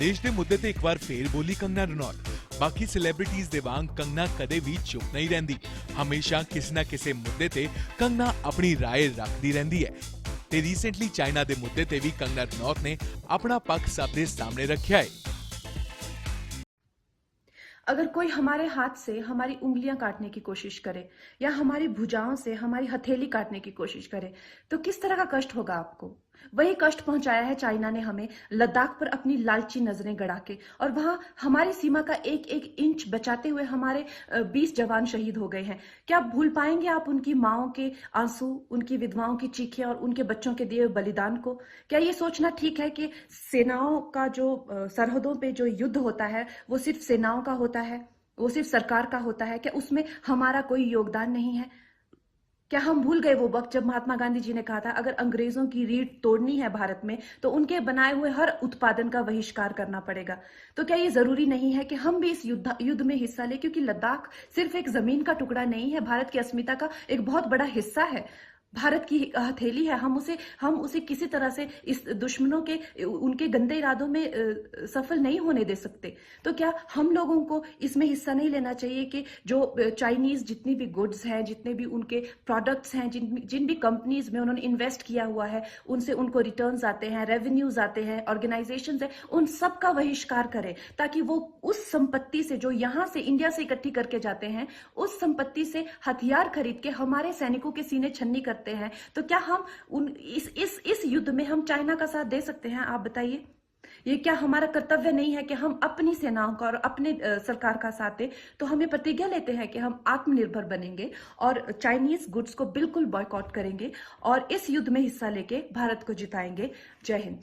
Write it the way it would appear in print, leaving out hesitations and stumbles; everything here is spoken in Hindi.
देश ਦੇ ਮੁੱਦੇ ਤੇ ਇੱਕ ਵਾਰ ਫੇਰ ਬੋਲੀ ਕੰਗਨਾ ਰਣੌਤ। ਬਾਕੀ ਸੈਲੀਬ੍ਰਿਟੀਜ਼ ਦੇ ਵਾਂਗ ਕੰਗਨਾ ਕਦੇ ਵੀ ਚੁੱਪ ਨਹੀਂ ਰਹਿੰਦੀ। ਹਮੇਸ਼ਾ ਕਿਸੇ ਨਾ ਕਿਸੇ ਮੁੱਦੇ ਤੇ ਕੰਗਨਾ ਆਪਣੀ ਰਾਏ ਰੱਖਦੀ ਰਹਿੰਦੀ ਹੈ ਤੇ ਰੀਸੈਂਟਲੀ ਚਾਈਨਾ ਦੇ ਮੁੱਦੇ ਤੇ ਵੀ ਕੰਗਨਾ ਰਣੌਤ ਨੇ ਆਪਣਾ ਪੱਖ ਸਭ ਦੇ ਸਾਹਮਣੇ ਰੱਖਿਆ ਹੈ। अगर कोई हमारे हाथ से हमारी उंगलियां काटने की कोशिश करे या हमारी भुजाओं से हमारी हथेली काटने की कोशिश करे तो किस तरह का कष्ट होगा आपको। वही कष्ट पहुंचाया है चाइना ने हमें लद्दाख पर अपनी लालची नजरें गड़ा के, और वहां हमारी सीमा का एक एक इंच बचाते हुए हमारे 20 जवान शहीद हो गए हैं। क्या भूल पाएंगे आप उनकी माओं के आंसू, उनकी विधवाओं की चीखें और उनके बच्चों के दिए बलिदान को। क्या ये सोचना ठीक है कि सेनाओं का जो सरहदों पे जो युद्ध होता है वो सिर्फ सेनाओं का होता है, वो सिर्फ सरकार का होता है? क्या उसमें हमारा कोई योगदान नहीं है? क्या हम भूल गए वो वक्त जब महात्मा गांधी जी ने कहा था अगर अंग्रेजों की रीढ़ तोड़नी है भारत में तो उनके बनाए हुए हर उत्पादन का बहिष्कार करना पड़ेगा। तो क्या ये जरूरी नहीं है कि हम भी इस युद्ध में हिस्सा लें, क्योंकि लद्दाख सिर्फ एक जमीन का टुकड़ा नहीं है, भारत की अस्मिता का एक बहुत बड़ा हिस्सा है, भारत की हथेली है। हम उसे किसी तरह से इस दुश्मनों के उनके गंदे इरादों में सफल नहीं होने दे सकते। तो क्या हम लोगों को इसमें हिस्सा नहीं लेना चाहिए कि जो चाइनीज जितनी भी गुड्स हैं, जितने भी उनके प्रोडक्ट्स हैं, जिन भी कंपनीज में उन्होंने इन्वेस्ट किया हुआ है, उनसे उनको रिटर्न्स आते हैं, रेवेन्यूज आते हैं, ऑर्गेनाइजेशंस है, उन सब का बहिष्कार करें ताकि वो उस संपत्ति से जो यहां से इंडिया से इकट्ठी करके जाते हैं उस संपत्ति से हथियार खरीद के हमारे सैनिकों के सीने छन्नी करते हैं। तो क्या हम इस युद्ध में हम चाइना का साथ दे सकते हैं? आप बताइए। ये क्या हमारा कर्तव्य नहीं है कि हम अपनी सेनाओं का और अपने सरकार का साथ दें? तो हमें प्रतिज्ञा लेते हैं कि हम आत्मनिर्भर बनेंगे और चाइनीज गुड्स को बिल्कुल बॉयकॉट करेंगे और इस युद्ध में हिस्सा लेके भारत को जिताएंगे। जय हिंद।